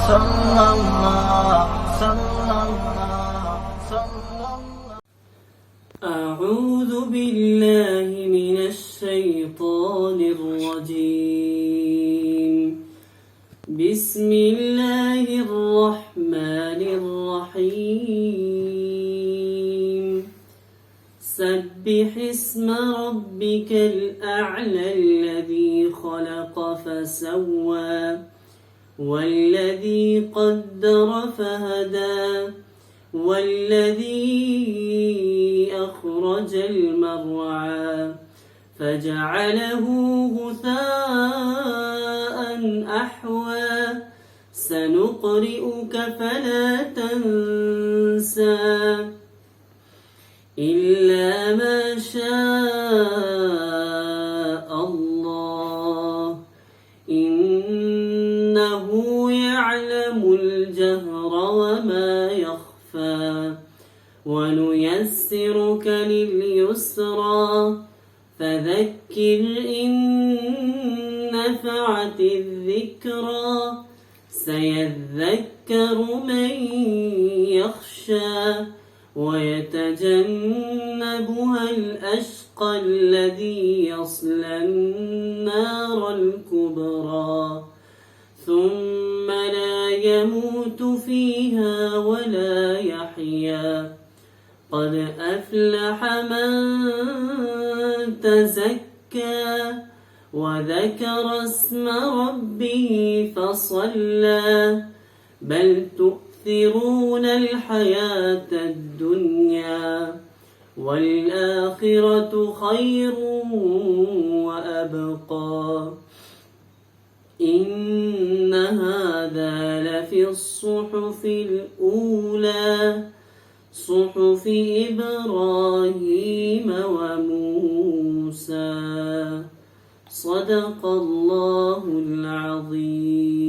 صلى الله صلى الله صلى الله. أعوذ بالله من الشيطان الرجيم. بسم الله الرحمن الرحيم. سبح اسم ربك الأعلى الذي خلق فسوى والذي قدر فهدى والذي أخرج المرعى فجعله غثاء أحوى سنقرئك فلا تنسى إلا ما شاء الله إنه يعلم الجهر وما يخفى ونيسرك لليسرى فذكر إن نفعت الذكرى سيذكر من يخشى ويتجنبها الأشقى الذي يصلى النار الكبرى ثم لا يموت فيها ولا يحيا قد أفلح من تزكى وذكر اسم ربه فصلى بل تؤثرون الحياة الدنيا والآخرة خير وأبقى إن هذا لفي الصحف الأولى صحف إبراهيم وموسى صدق الله العظيم.